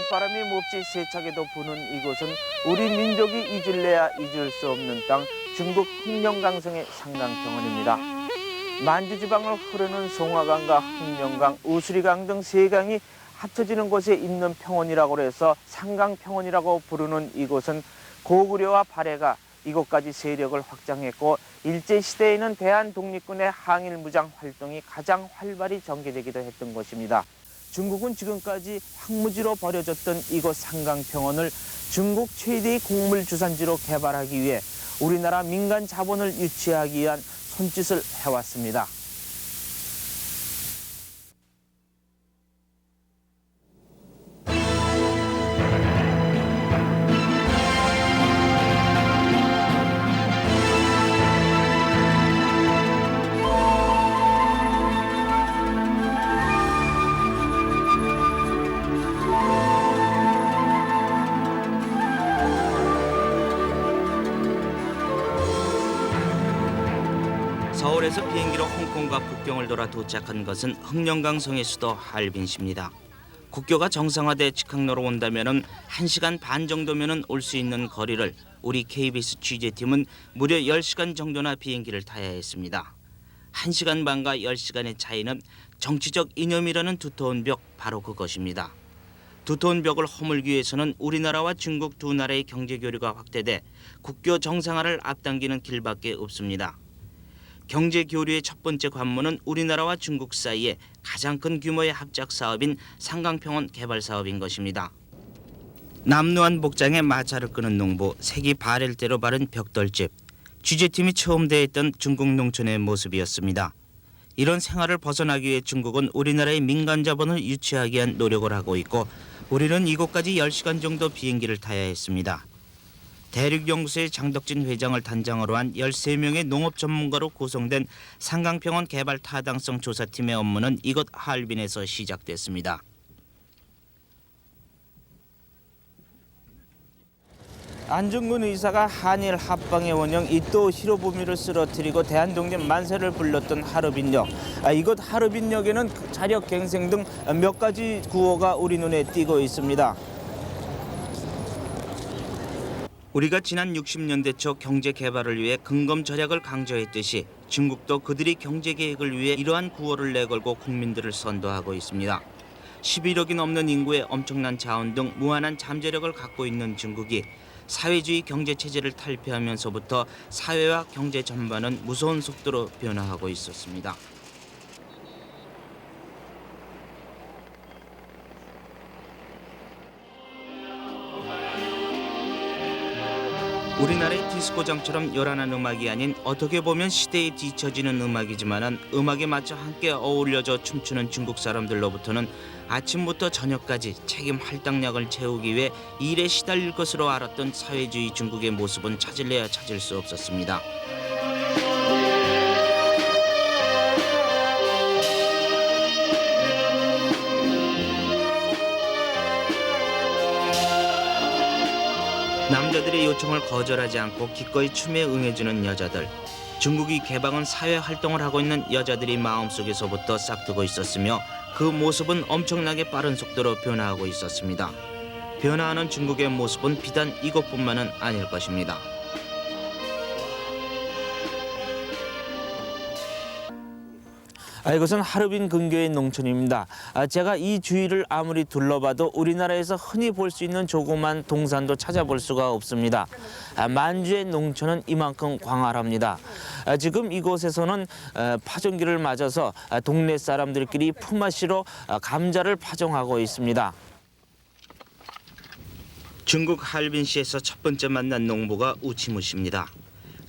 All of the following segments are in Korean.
바람이 몹시 세차게도 부는 이곳은 우리 민족이 잊을래야 잊을 수 없는 땅 중국 흑령강성의 상강평원입니다. 만주지방을 흐르는 송화강과 흑령강, 우수리강 등 세 강이 합쳐지는 곳에 있는 평원이라고 해서 상강평원이라고 부르는 이곳은 고구려와 발해가 이곳까지 세력을 확장했고 일제시대에는 대한독립군의 항일무장 활동이 가장 활발히 전개되기도 했던 곳입니다. 중국은 지금까지 황무지로 버려졌던 이곳 상강평원을 중국 최대의 곡물주산지로 개발하기 위해 우리나라 민간 자본을 유치하기 위한 손짓을 해왔습니다. 서울에서 비행기로 홍콩과 국경을 돌아 도착한 것은 흑령강성의 수도 하얼빈시입니다. 국교가 정상화돼 직항로로 온다면은 1시간 반 정도면은 올 수 있는 거리를 우리 KBS 취재팀은 무려 10시간 정도나 비행기를 타야 했습니다. 1시간 반과 10시간의 차이는 정치적 이념이라는 두터운 벽, 바로 그것입니다. 두터운 벽을 허물기 위해서는 우리나라와 중국 두 나라의 경제 교류가 확대돼 국교 정상화를 앞당기는 길밖에 없습니다. 경제 교류의 첫 번째 관문은 우리나라와 중국 사이에 가장 큰 규모의 합작 사업인 상강평원 개발 사업인 것입니다. 남루한 복장에 마차를 끄는 농부, 색이 바렐 대로 바른 벽돌집. 취재팀이 처음 대했던 중국 농촌의 모습이었습니다. 이런 생활을 벗어나기 위해 중국은 우리나라의 민간 자본을 유치하기 위한 노력을 하고 있고 우리는 이곳까지 10시간 정도 비행기를 타야 했습니다. 대륙연구소의 장덕진 회장을 단장으로 한 13명의 농업 전문가로 구성된 상강평원 개발 타당성 조사팀의 업무는 이곳 하얼빈에서 시작됐습니다. 안중근 의사가 한일 합방의 원형 이토 히로부미를 쓰러뜨리고 대한독립 만세를 불렀던 하얼빈역. 이곳 하얼빈역에는 자력 갱생 등 몇 가지 구호가 우리 눈에 띄고 있습니다. 우리가 지난 60년대 초 경제 개발을 위해 근검 절약을 강조했듯이 중국도 그들이 경제 계획을 위해 이러한 구호를 내걸고 국민들을 선도하고 있습니다. 11억이 넘는 인구의 엄청난 자원 등 무한한 잠재력을 갖고 있는 중국이 사회주의 경제 체제를 탈피하면서부터 사회와 경제 전반은 무서운 속도로 변화하고 있었습니다. 우리나라의 디스코장처럼 요란한 음악이 아닌 어떻게 보면 시대에 뒤처지는 음악이지만 음악에 맞춰 함께 어울려져 춤추는 중국 사람들로부터는 아침부터 저녁까지 책임 할당량을 채우기 위해 일에 시달릴 것으로 알았던 사회주의 중국의 모습은 찾을래야 찾을 수 없었습니다. 남자들의 요청을 거절하지 않고 기꺼이 춤에 응해주는 여자들. 중국이 개방은 사회활동을 하고 있는 여자들이 마음속에서부터 싹트고 있었으며 그 모습은 엄청나게 빠른 속도로 변화하고 있었습니다. 변화하는 중국의 모습은 비단 이것뿐만은 아닐 것입니다. 이것은 하얼빈 근교의 농촌입니다. 제가 이 주위를 아무리 둘러봐도 우리나라에서 흔히 볼 수 있는 조그만 동산도 찾아볼 수가 없습니다. 만주의 농촌은 이만큼 광활합니다. 지금 이곳에서는 파종기를 맞아서 동네 사람들끼리 품앗이로 감자를 파종하고 있습니다. 중국 하얼빈시에서 첫 번째 만난 농부가 우치무 씨입니다.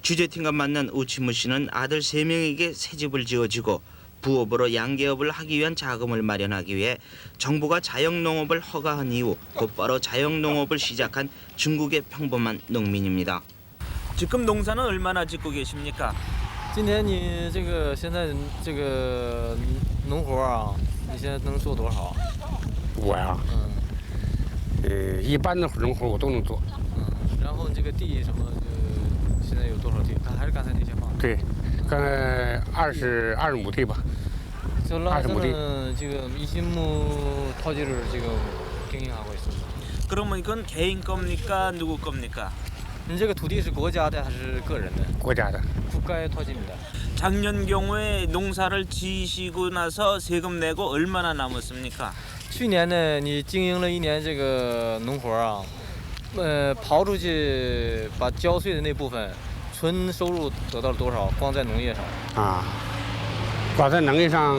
취재팀과 만난 우치무 씨는 아들 3명에게 새집을 지어주고 부업으로 양계업을 하기 위한 자금을 마련하기 위해 정부가 자영농업을 허가한 이후 곧바로 자영농업을 시작한 중국의 평범한 농민입니다. 지금 농사는 얼마나 짓고 계십니까? 今天你这个现在这个农活啊，你现在能做多少？我呀，一般的农活我都能做。然后这个地什么，现在有多少地？还是刚才那些吗？对，刚才25亩地吧。 저라서는 지금 20亩 토지를 지금 경영하고 있습니다. 그러면 이건 개인 겁니까? 누구 겁니까? 你这个土地是国家的还是个人的？国家的。 국가의 토지입니다. 작년 경우에 농사를 지시고 나서 세금 내고 얼마나 남았습니까? 去年呢，你经营了一年这个农活啊，刨出去把交税的那部分，纯收入得到了多少？光在农业上？啊，光在农业上，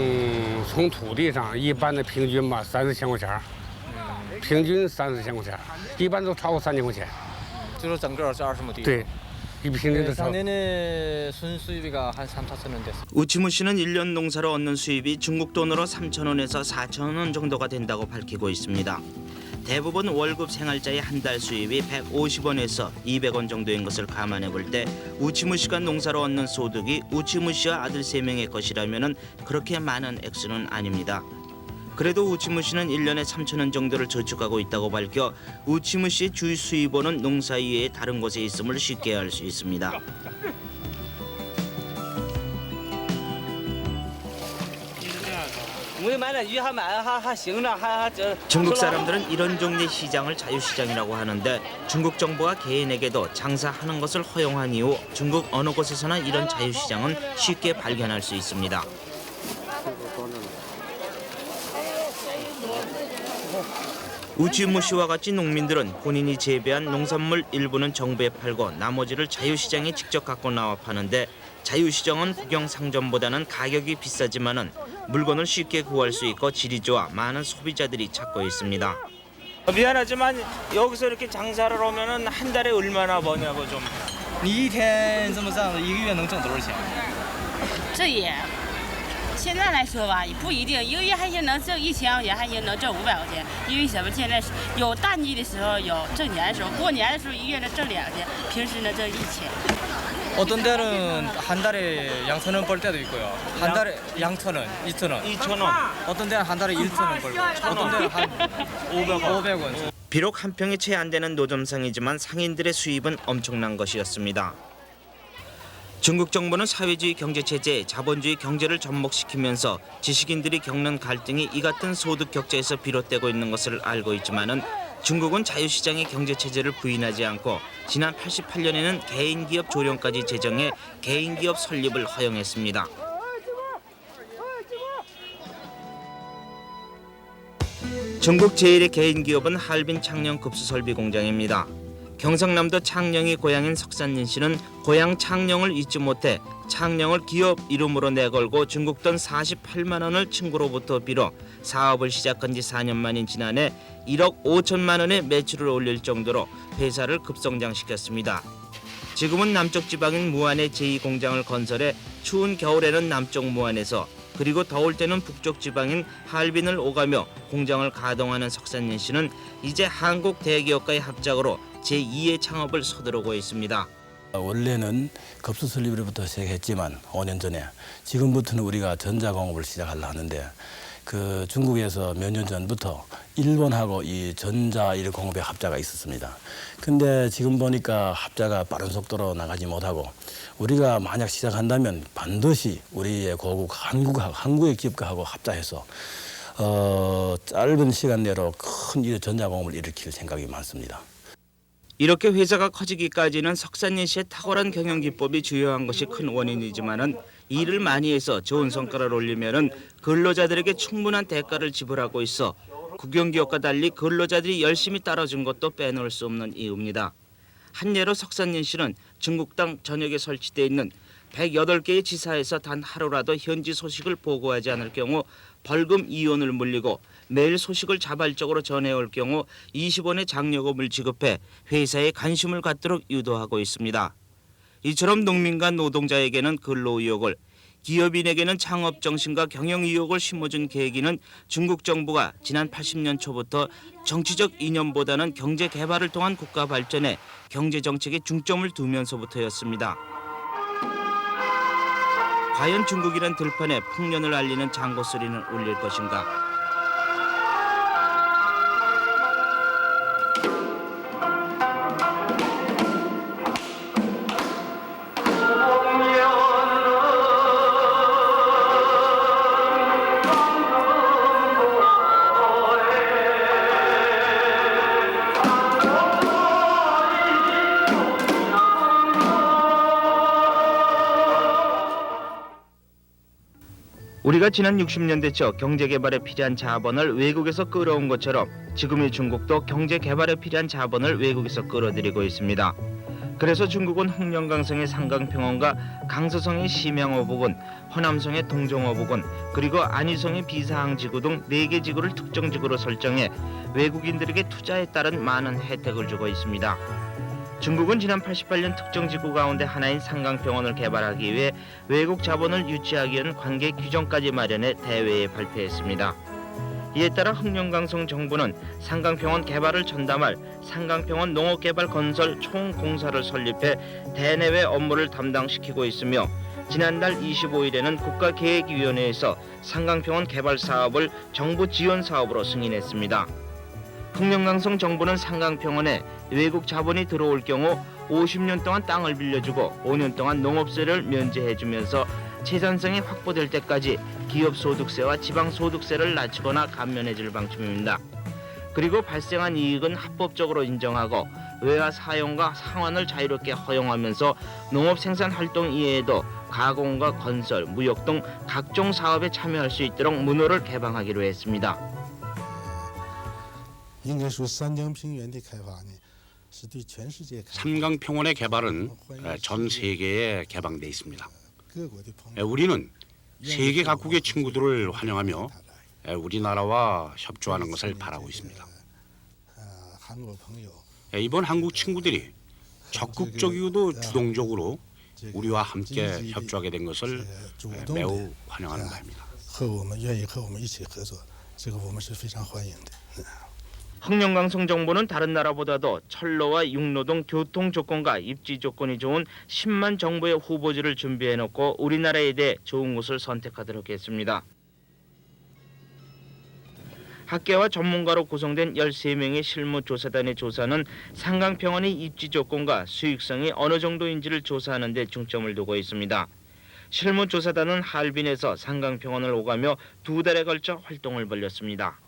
从土地上一般的平均吧30千块钱，平均30千块钱，一般都超过3000块钱。 就说整个是20亩地。 对，이平均都超。 작년에 순수입이가 한 3, 4천 원 됐어. 우치무 씨는 1년 농사로 얻는 수입이 중국 돈으로 3,000원에서 4,000원 정도가 된다고 밝히고 있습니다. 대부분 월급 생활자의 한 달 수입이 150원에서 200원 정도인 것을 감안해 볼 때 우치무 씨가 농사로 얻는 소득이 우치무 씨와 아들 3명의 것이라면 그렇게 많은 액수는 아닙니다. 그래도 우치무 씨는 1년에 3,000원 정도를 저축하고 있다고 밝혀 우치무 씨의 주 수입원은 농사 이외에 다른 곳에 있음을 쉽게 알 수 있습니다. 중국 사람들은 이런 종류의 시장을 자유시장이라고 하는데 중국 정부가 개인에게도 장사하는 것을 허용한 이후 중국 어느 곳에서나 이런 자유시장은 쉽게 발견할 수 있습니다. 우치무 씨와 같이 농민들은 본인이 재배한 농산물 일부는 정부에 팔고 나머지를 자유시장에 직접 갖고 나와 파는데 자유시장은 국영 상점보다는 가격이 비싸지만은 물건을 쉽게 구할 수 있고 질이 좋아 많은 소비자들이 찾고 있습니다. 미안하지만 여기서 이렇게 장사를 하면은 한 달에 얼마나 버냐고 좀. 你一天这么干，一个月能挣多少钱？这也，现在来说吧，不一定，一个月还也能挣1000块钱，还也能挣500块钱。因为什么？现在有淡季的时候，有挣钱的时候，过年的时候一个月能挣2000，平时能挣1000。 어떤 데는 한 달에 2,000원 벌 때도 있고요. 한 달에 2,000원, 2,000원. 2,000원. 어떤 데는 한 달에 1,000원 벌고, 어떤 데는 한 500원. 비록 한 평에 채 안 되는 노점상이지만 상인들의 수입은 엄청난 것이었습니다. 중국 정부는 사회주의 경제체제에 자본주의 경제를 접목시키면서 지식인들이 겪는 갈등이 이 같은 소득 격차에서 비롯되고 있는 것을 알고 있지만은 중국은 자유시장의 경제체제를 부인하지 않고 지난 88년에는 개인기업 조령까지 제정해 개인기업 설립을 허용했습니다. 중국 제1의 개인기업은 할빈 창녕 급수설비 공장입니다. 경상남도 창녕이 고향인 석산린 씨는 고향 창녕을 잊지 못해 창녕을 기업 이름으로 내걸고 중국 돈 48만 원을 친구로부터 빌어 사업을 시작한 지 4년 만인 지난해 1억 5천만 원의 매출을 올릴 정도로 회사를 급성장시켰습니다. 지금은 남쪽 지방인 무안에 제2공장을 건설해 추운 겨울에는 남쪽 무안에서 그리고 더울 때는 북쪽 지방인 할빈을 오가며 공장을 가동하는 석산린 씨는 이제 한국 대기업과의 합작으로 제2의 창업을 서두르고 있습니다. 원래는 급수 설립부터 시작했지만 5년 전에 지금부터는 우리가 전자공업을 시작하려 하는데 그 중국에서 몇 년 전부터 일본하고 이 전자일공업의 합자가 있었습니다. 근데 지금 보니까 합자가 빠른 속도로 나가지 못하고 우리가 만약 시작한다면 반드시 우리의 고국 한국의 기업가하고 합자해서 짧은 시간 내로 큰 전자공업을 일으킬 생각이 많습니다. 이렇게 회사가 커지기까지는 석산린 씨의 탁월한 경영 기법이 주요한 것이 큰 원인이지만은 일을 많이 해서 좋은 성과를 올리면은 근로자들에게 충분한 대가를 지불하고 있어 국영기업과 달리 근로자들이 열심히 따라준 것도 빼놓을 수 없는 이유입니다. 한 예로 석산린 씨는 중국 땅 전역에 설치되어 있는 108개의 지사에서 단 하루라도 현지 소식을 보고하지 않을 경우 벌금 2원을 물리고 매일 소식을 자발적으로 전해올 경우 20원의 장려금을 지급해 회사에 관심을 갖도록 유도하고 있습니다. 이처럼 농민과 노동자에게는 근로 의욕을, 기업인에게는 창업 정신과 경영 의욕을 심어준 계기는 중국 정부가 지난 80년 초부터 정치적 이념보다는 경제 개발을 통한 국가 발전에 경제 정책에 중점을 두면서부터였습니다. 과연 중국이란 들판에 풍년을 알리는 장고 소리는 울릴 것인가? 우리가 지난 60년대 초 경제개발에 필요한 자본을 외국에서 끌어온 것처럼 지금의 중국도 경제개발에 필요한 자본을 외국에서 끌어들이고 있습니다. 그래서 중국은 흑령강성의 상강평원과 강서성의 심양어북은, 허남성의 동정어북은, 그리고 안희성의 비사항지구 등 4개 지구를 특정지구로 설정해 외국인들에게 투자에 따른 많은 혜택을 주고 있습니다. 중국은 지난 88년 특정지구 가운데 하나인 상강평원을 개발하기 위해 외국 자본을 유치하기 위한 관계 규정까지 마련해 대회에 발표했습니다. 이에 따라 흑령강성 정부는 상강평원 개발을 전담할 상강평원 농업개발 건설 총공사를 설립해 대내외 업무를 담당시키고 있으며 지난달 25일에는 국가계획위원회에서 상강평원 개발 사업을 정부 지원 사업으로 승인했습니다. 흑령강성 정부는 상강평원에 외국 자본이 들어올 경우 50년 동안 땅을 빌려주고 5년 동안 농업세를 면제해주면서 채산성이 확보될 때까지 기업 소득세와 지방 소득세를 낮추거나 감면해줄 방침입니다. 그리고 발생한 이익은 합법적으로 인정하고 외화 사용과 상환을 자유롭게 허용하면서 농업 생산 활동 이외에도 가공과 건설, 무역 등 각종 사업에 참여할 수 있도록 문호를 개방하기로 했습니다. 应该说三江平原的开发呢，是对全世界开发 삼강평원의 개발은 전 세계에 개방돼 있습니다. 各国的朋友 우리는 세계 각국의 친구들을 환영하며 우리나라와 협조하는 것을 바라고 있습니다. 韩国朋友 이번 한국 친구들이 적극적이고도 주동적으로 우리와 함께 협조하게 된 것을 매우 환영하는 바입니다. 和我们愿意和我们一起合作，这个我们是非常欢迎的。 흑령강성 정부는 다른 나라보다도 철로와 육로 등 교통 조건과 입지 조건이 좋은 10만 정부의 후보지를 준비해놓고 우리나라에 대해 좋은 곳을 선택하도록 했습니다. 학계와 전문가로 구성된 13명의 실무조사단의 조사는 상강평원의 입지 조건과 수익성이 어느 정도인지를 조사하는 데 중점을 두고 있습니다. 실무조사단은 할빈에서 상강평원을 오가며 2달에 걸쳐 활동을 벌였습니다.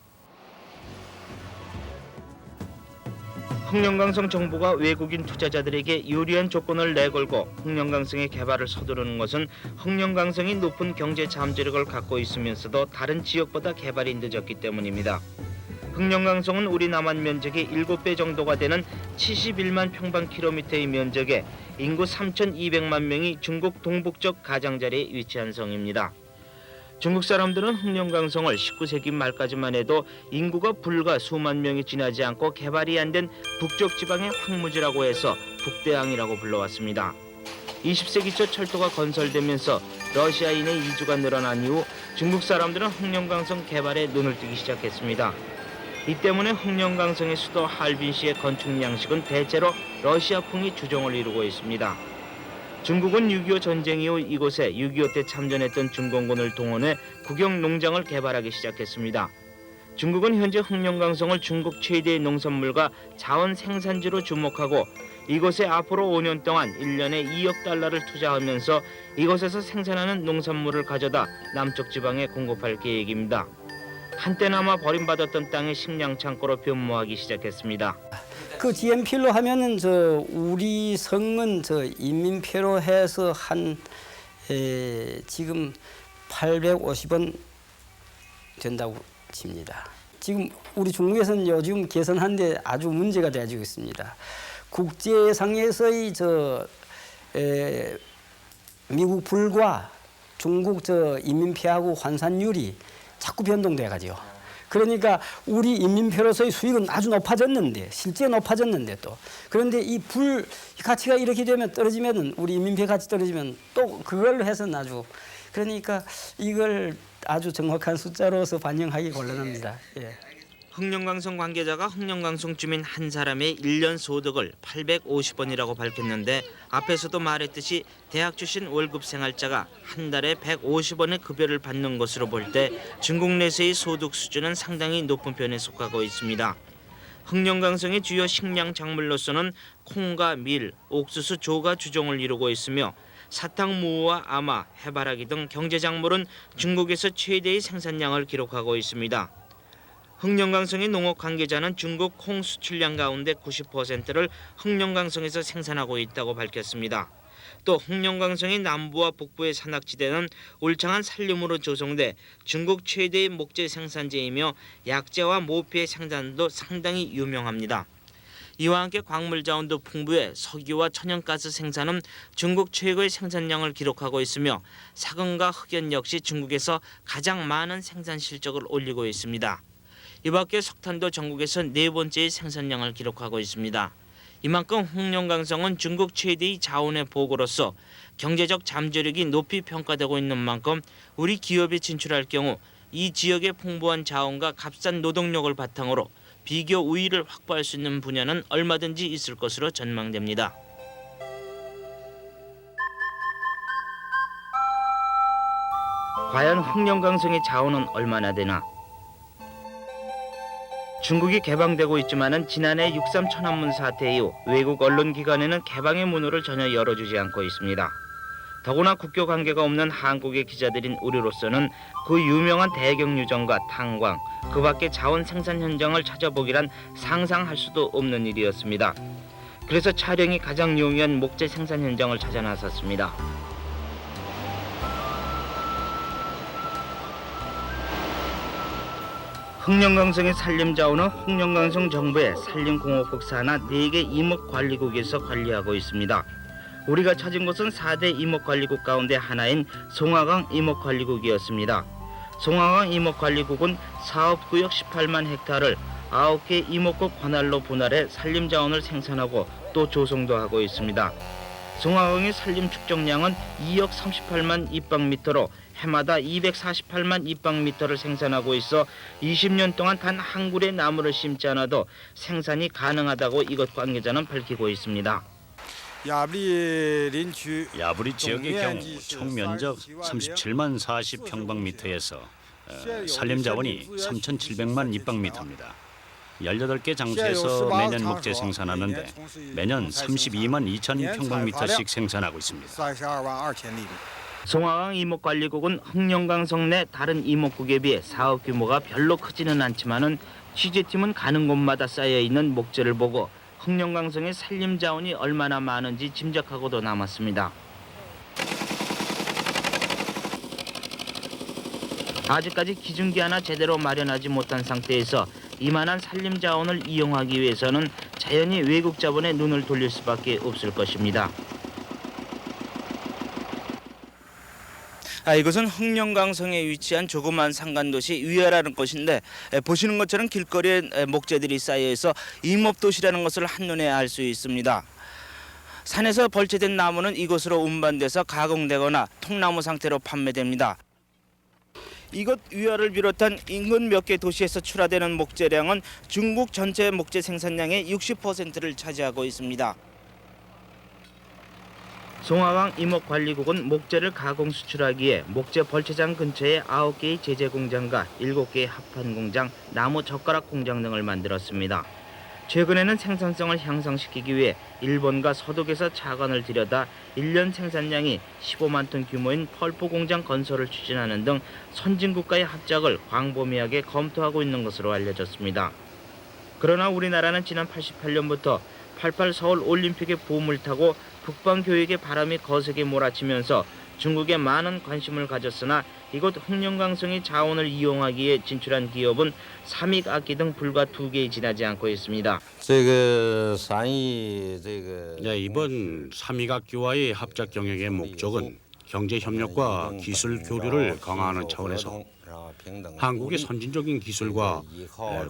흑령강성 정부가 외국인 투자자들에게 유리한 조건을 내걸고 흑령강성의 개발을 서두르는 것은 흑령강성이 높은 경제 잠재력을 갖고 있으면서도 다른 지역보다 개발이 늦었기 때문입니다. 흑령강성은 우리 남한 면적의 7배 정도가 되는 71만 평방킬로미터의 면적에 인구 3,200만 명이 중국 동북쪽 가장자리에 위치한 성입니다. 중국 사람들은 흑령강성을 19세기 말까지만 해도 인구가 불과 수만 명이 지나지 않고 개발이 안 된 북쪽 지방의 황무지라고 해서 북대항이라고 불러왔습니다. 20세기 초 철도가 건설되면서 러시아인의 이주가 늘어난 이후 중국 사람들은 흑령강성 개발에 눈을 뜨기 시작했습니다. 이 때문에 흑령강성의 수도 할빈시의 건축 양식은 대체로 러시아풍이 주종을 이루고 있습니다. 중국은 6.25 전쟁 이후 이곳에 6.25 때 참전했던 중공군을 동원해 국영 농장을 개발하기 시작했습니다. 중국은 현재 흑령강성을 중국 최대의 농산물과 자원 생산지로 주목하고 이곳에 앞으로 5년 동안 1년에 2억 달러를 투자하면서 이곳에서 생산하는 농산물을 가져다 남쪽 지방에 공급할 계획입니다. 한때나마 버림받았던 땅이 식량 창고로 변모하기 시작했습니다. 그 GNP로 하면은 저 우리 성은 저 인민폐로 해서 한 지금 850원 된다고 칩니다. 지금 우리 중국에서는 요즘 개선하는데 아주 문제가 되어지고 있습니다. 국제상에서의 미국 불과 중국 인민폐하고 환산율이 자꾸 변동돼 가지고. 그러니까 우리 인민폐로서의 수익은 아주 높아졌는데 실제 높아졌는데 또 그런데 이 불 가치가 이렇게 되면 떨어지면은 우리 인민폐 가치 떨어지면 또 그걸로 해서는 아주 그러니까 이걸 아주 정확한 숫자로서 반영하기 곤란합니다. 예. 흑령강성 관계자가 흑령강성 주민 한 사람의 1년 소득을 850원이라고 밝혔는데 앞에서도 말했듯이 대학 출신 월급 생활자가 한 달에 150원의 급여를 받는 것으로 볼 때 중국 내에서의 소득 수준은 상당히 높은 편에 속하고 있습니다. 흑령강성의 주요 식량 작물로서는 콩과 밀, 옥수수, 조가 주종을 이루고 있으며 사탕, 무와 아마, 해바라기 등 경제작물은 중국에서 최대의 생산량을 기록하고 있습니다. 흑령강성의 농업 관계자는 중국 콩 수출량 가운데 90%를 흑령강성에서 생산하고 있다고 밝혔습니다. 또 흑룡강성의 남부와 북부의 산악지대는 울창한 산림으로 조성돼 중국 최대의 목재 생산지이며 약재와 모피의 생산도 상당히 유명합니다. 이와 함께 광물 자원도 풍부해 석유와 천연가스 생산은 중국 최고의 생산량을 기록하고 있으며 사금과 흑연 역시 중국에서 가장 많은 생산 실적을 올리고 있습니다. 이 밖에 석탄도 전국에서 네 번째의 생산량을 기록하고 있습니다. 이만큼 흑룡강성은 중국 최대의 자원의 보고로서 경제적 잠재력이 높이 평가되고 있는 만큼 우리 기업이 진출할 경우 이 지역의 풍부한 자원과 값싼 노동력을 바탕으로 비교 우위를 확보할 수 있는 분야는 얼마든지 있을 것으로 전망됩니다. 과연 흑룡강성의 자원은 얼마나 되나? 중국이 개방되고 있지만은 지난해 6.3 천안문 사태 이후 외국 언론기관에는 개방의 문호를 전혀 열어주지 않고 있습니다. 더구나 국교 관계가 없는 한국의 기자들인 우리로서는 그 유명한 대경 유정과 탄광, 그 밖의 자원 생산 현장을 찾아보기란 상상할 수도 없는 일이었습니다. 그래서 촬영이 가장 용이한 목재 생산 현장을 찾아 나섰습니다. 흑룡강성의 산림 자원은 흑룡강성 정부의 산림공업국 산하 4개 임업관리국에서 관리하고 있습니다. 우리가 찾은 곳은 4대 임업관리국 가운데 하나인 송화강 임업관리국이었습니다. 송화강 임업관리국은 사업구역 18만 헥타를 9개 임업국 관할로 분할해 산림자원을 생산하고 또 조성도 하고 있습니다. 송화강의 산림 축적량은 2억 38만 입방미터로 해마다 248만 입방미터를 생산하고 있어 20년 동안 단 한 그루의 나무를 심지 않아도 생산이 가능하다고 이것 관계자는 밝히고 있습니다. 야부리 지역의 경우 총 면적 37만 40평방미터에서 산림 자원이 3,700만 입방미터입니다. 18개 장소에서 매년 목재 생산하는데 매년 32만 2천 평방미터씩 생산하고 있습니다. 송화강 임업관리국은 흑룡강성 내 다른 임업국에 비해 사업 규모가 별로 크지는 않지만은 취재팀은 가는 곳마다 쌓여있는 목재를 보고 흑룡강성의 산림 자원이 얼마나 많은지 짐작하고도 남았습니다. 아직까지 기준기 하나 제대로 마련하지 못한 상태에서 이만한 산림 자원을 이용하기 위해서는 자연히 외국 자본에 눈을 돌릴 수밖에 없을 것입니다. 이것은 흑룡강성에 위치한 조그만 산간도시 위아라는 곳인데 보시는 것처럼 길거리에 목재들이 쌓여있어 임업도시라는 것을 한눈에 알 수 있습니다. 산에서 벌채된 나무는 이곳으로 운반돼서 가공되거나 통나무 상태로 판매됩니다. 이곳 위아를 비롯한 인근 몇 개 도시에서 출하되는 목재량은 중국 전체 목재 생산량의 60%를 차지하고 있습니다. 송화강 임업관리국은 목재를 가공 수출하기에 목재 벌채장 근처에 9개의 제재 공장과 7개의 합판 공장, 나무 젓가락 공장 등을 만들었습니다. 최근에는 생산성을 향상시키기 위해 일본과 서독에서 차관을 들여다 1년 생산량이 15만 톤 규모인 펄프 공장 건설을 추진하는 등 선진국과의 합작을 광범위하게 검토하고 있는 것으로 알려졌습니다. 그러나 우리나라는 지난 88년부터 88 서울 올림픽의 붐을 타고 북방 교육의 바람이 거세게 몰아치면서 중국에 많은 관심을 가졌으나 이곳 흑룡강성의 자원을 이용하기에 진출한 기업은 삼익악기 등 불과 2개에 지나지 않고 있습니다. 이번 삼익악기와의 합작 경영의 목적은 경제 협력과 기술 교류를 강화하는 차원에서 한국의 선진적인 기술과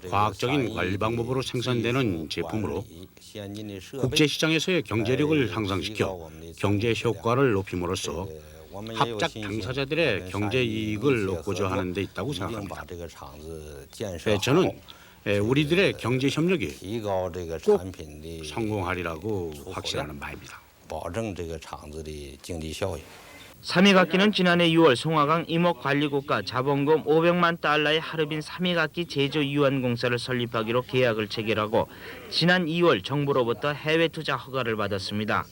과학적인 관리 방법으로 생산되는 제품으로 국제시장에서의 경제력을 향상시켜 경제 효과를 높임으로써 합작 당사자들의 경제 이익을 얻고자 하는 데 있다고 생각합니다. 저는 우리들의 경제 협력이 꼭 성공하리라고 확신하는 바입니다. 삼익악기는 지난해 6월 송화강 임업관리국과 자본금 500만 달러의 하르빈 삼익악기 제조 유한 공사를 설립하기로 계약을 체결하고 지난 2월 정부로부터 해외 투자 허가를 받았습니다.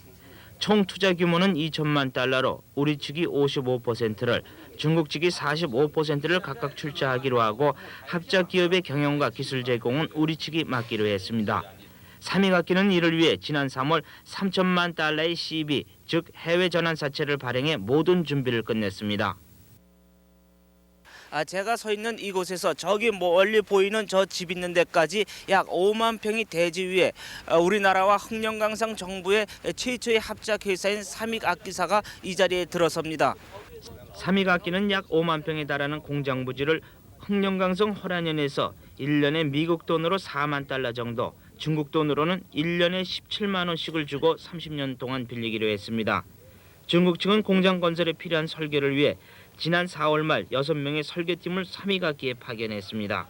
총 투자 규모는 2천만 달러로 우리 측이 55%를 중국 측이 45%를 각각 출자하기로 하고 합작 기업의 경영과 기술 제공은 우리 측이 맡기로 했습니다. 삼익악기는 이를 위해 지난 3월 3천만 달러의 시비, 즉 해외 전환 사채를 발행해 모든 준비를 끝냈습니다. 제가 서 있는 이곳에서 저기 멀리 보이는 저 집 있는 데까지 약 5만 평의 대지 위에 우리나라와 흑령강성 정부의 최초의 합작회사인 삼익악기사가 이 자리에 들어섭니다. 삼익악기는 약 5만 평에 달하는 공장 부지를 흑령강성 호란현에서 1년에 미국 돈으로 4만 달러 정도, 중국 돈으로는 1년에 17만 원씩을 주고 30년 동안 빌리기로 했습니다. 중국 측은 공장 건설에 필요한 설계를 위해 지난 4월 말 6명의 설계팀을 삼익악기에 파견했습니다.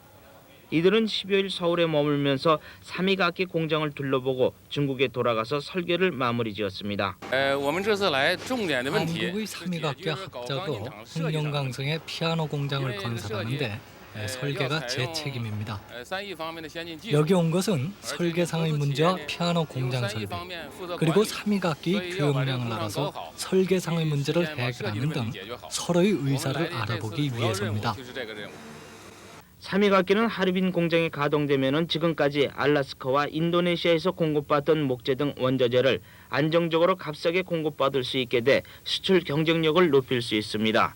이들은 12일 서울에 머물면서 삼익악기 공장을 둘러보고 중국에 돌아가서 설계를 마무리 지었습니다. 한국의 삼익악기 합작으로 흑령강성의 피아노 공장을 건설하는데 설계가 제 책임입니다. 여기 온 것은 설계상의 문제와 피아노 공장 설비, 그리고 삼익악기의 교역량을 알아서 설계상의 문제를 해결하는 등 서로의 의사를 알아보기 위해서입니다. 삼익악기는 하르빈 공장이 가동되면 지금까지 알래스카와 인도네시아에서 공급받던 목재 등 원자재를 안정적으로 값싸게 공급받을 수 있게 돼 수출 경쟁력을 높일 수 있습니다.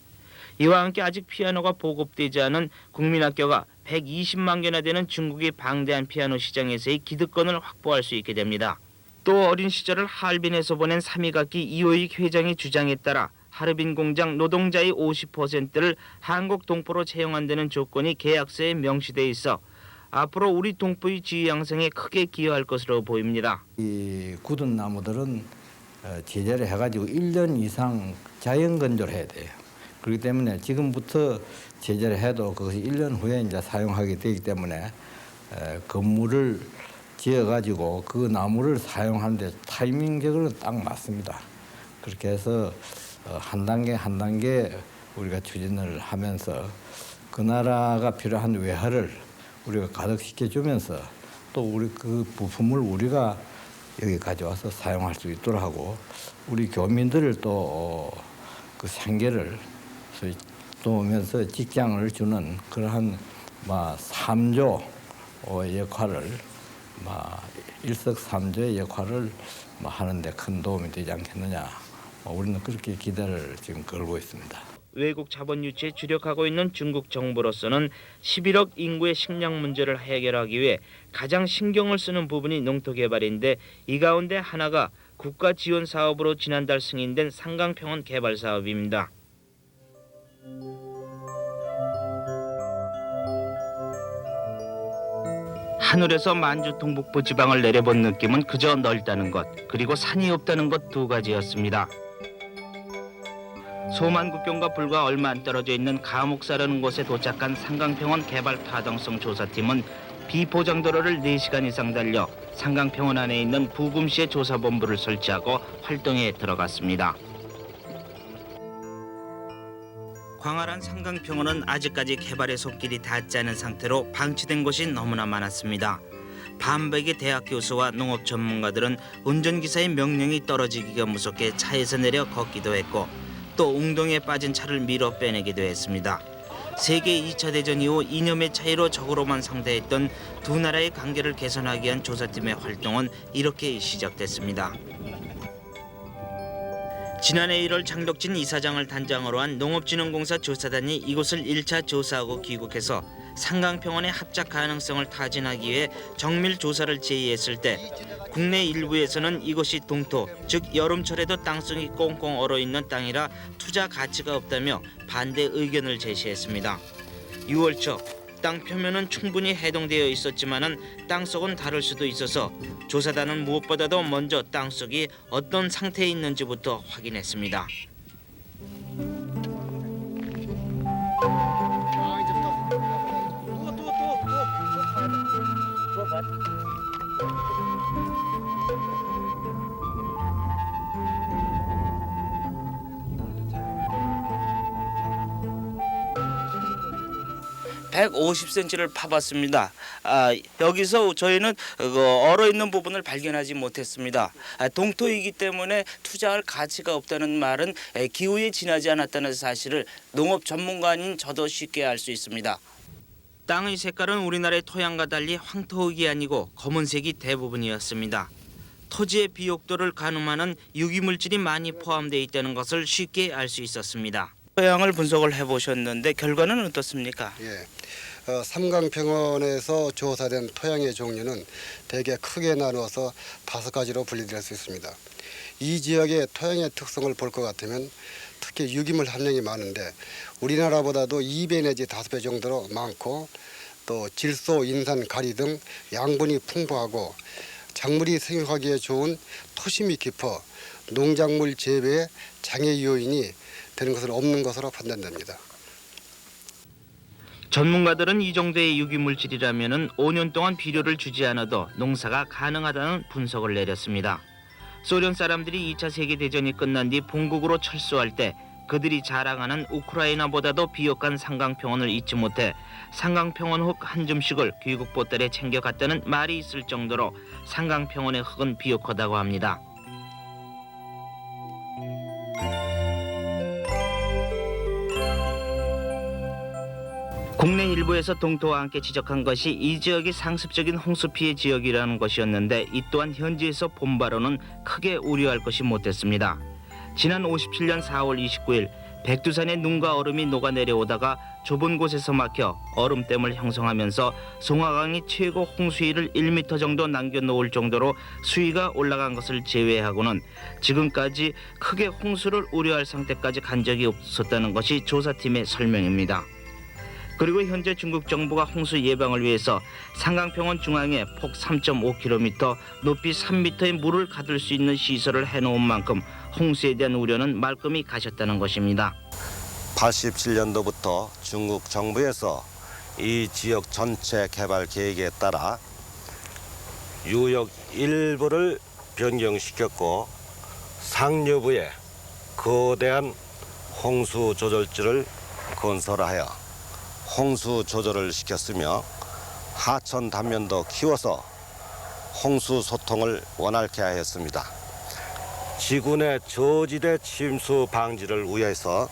이와 함께 아직 피아노가 보급되지 않은 국민학교가 120만 개나 되는 중국의 방대한 피아노 시장에서의 기득권을 확보할 수 있게 됩니다. 또 어린 시절을 하얼빈에서 보낸 삼익악기 이호익 회장의 주장에 따라 하르빈 공장 노동자의 50%를 한국 동포로 채용한다는 조건이 계약서에 명시돼 있어 앞으로 우리 동포의 지위 양성에 크게 기여할 것으로 보입니다. 이 굳은 나무들은 제재를 해가지고 1년 이상 자연 건조를 해야 돼요. 그렇기 때문에 지금부터 제재를 해도 그것이 1년 후에 이제 사용하게 되기 때문에 건물을 지어가지고 그 나무를 사용하는데 타이밍적으로 딱 맞습니다. 그렇게 해서 한 단계 한 단계 우리가 추진을 하면서 그 나라가 필요한 외화를 우리가 가득시켜주면서 또 우리 그 부품을 우리가 여기 가져와서 사용할 수 있도록 하고 우리 교민들을 또 그 생계를 도우면서 직장을 주는 그러한 3조 역할을 일석삼조의 역할을 하는데 큰 도움이 되지 않겠느냐. 우리는 그렇게 기대를 지금 걸고 있습니다. 외국 자본 유치에 주력하고 있는 중국 정부로서는 11억 인구의 식량 문제를 해결하기 위해 가장 신경을 쓰는 부분이 농토개발인데 이 가운데 하나가 국가 지원 사업으로 지난달 승인된 상강평원 개발 사업입니다. 하늘에서 만주 동북부 지방을 내려본 느낌은 그저 넓다는 것, 그리고 산이 없다는 것 두 가지였습니다. 소만국경과 불과 얼마 안 떨어져 있는 가목사라는 곳에 도착한 상강평원 개발 타당성 조사팀은 비포장도로를 4시간 이상 달려 상강평원 안에 있는 부금시의 조사본부를 설치하고 활동에 들어갔습니다. 광활한 상강평원은 아직까지 개발의 손길이 닿지 않은 상태로 방치된 곳이 너무나 많았습니다. 반백의 대학 교수와 농업 전문가들은 운전기사의 명령이 떨어지기가 무섭게 차에서 내려 걷기도 했고 또 웅덩이에 빠진 차를 밀어 빼내기도 했습니다. 세계 2차 대전 이후 이념의 차이로 적으로만 상대했던 두 나라의 관계를 개선하기 위한 조사팀의 활동은 이렇게 시작됐습니다. 지난해 1월 장덕진 이사장을 단장으로 한 농업진흥공사 조사단이 이곳을 1차 조사하고 귀국해서 상강평원의 합작 가능성을 타진하기 위해 정밀 조사를 제의했을 때 국내 일부에서는 이곳이 동토, 즉 여름철에도 땅속이 꽁꽁 얼어있는 땅이라 투자 가치가 없다며 반대 의견을 제시했습니다. 6월 초 땅 표면은 충분히 해동되어 있었지만은 땅속은 다를 수도 있어서 조사단은 무엇보다도 먼저 땅속이 어떤 상태에 있는지부터 확인했습니다. (150cm를) 파봤습니다. 여기서 저희는 얼어있는 부분을 발견하지 못했습니다. 동토이기 때문에 투자할 가치가 없다는 말은 기후에 지나지 않았다는 사실을 농업 전문가인 저도 쉽게 알 수 있습니다. 땅의 색깔은 우리나라의 토양과 달리 황토흙이 아니고 검은색이 대부분이었습니다. 토지의 비옥도를 가늠하는 유기물질이 많이 포함되어 있다는 것을 쉽게 알 수 있었습니다. 토양을 분석을 해보셨는데 결과는 어떻습니까? 예, 삼강평원에서 조사된 토양의 종류는 대개 크게 나누어서 5가지로 분리될 수 있습니다. 이 지역의 토양의 특성을 볼 것 같으면 특히 유기물 함량이 많은데 우리나라보다도 2배 내지 5배 정도로 많고 또 질소, 인산, 가리 등 양분이 풍부하고 작물이 생육하기에 좋은 토심이 깊어 농작물 재배에 장애 요인이 되는 것은 없는 것으로 판단됩니다. 전문가들은 이 정도의 유기물질이라면 5년 동안 비료를 주지 않아도 농사가 가능하다는 분석을 내렸습니다. 소련 사람들이 2차 세계대전이 끝난 뒤 본국으로 철수할 때 그들이 자랑하는 우크라이나보다도 비옥한 삼강평원을 잊지 못해 삼강평원 흙 한 줌씩을 귀국 보따리에 챙겨갔다는 말이 있을 정도로 삼강평원의 흙은 비옥하다고 합니다. 국내 일부에서 동토와 함께 지적한 것이 이 지역이 상습적인 홍수 피해 지역이라는 것이었는데 이 또한 현지에서 본 바로는 크게 우려할 것이 못됐습니다. 지난 57년 4월 29일 백두산의 눈과 얼음이 녹아내려오다가 좁은 곳에서 막혀 얼음댐을 형성하면서 송화강이 최고 홍수위를 1m 정도 남겨놓을 정도로 수위가 올라간 것을 제외하고는 지금까지 크게 홍수를 우려할 상태까지 간 적이 없었다는 것이 조사팀의 설명입니다. 그리고 현재 중국 정부가 홍수 예방을 위해서 삼강평원 중앙에 폭 3.5km, 높이 3m의 물을 가둘 수 있는 시설을 해놓은 만큼 홍수에 대한 우려는 말끔히 가셨다는 것입니다. 87년도부터 중국 정부에서 이 지역 전체 개발 계획에 따라 유역 일부를 변경시켰고 상류부에 거대한 홍수 조절지를 건설하여 홍수 조절을 시켰으며 하천 단면도 키워서 홍수 소통을 원활케 하였습니다. 지구 내 저지대 침수 방지를 위해서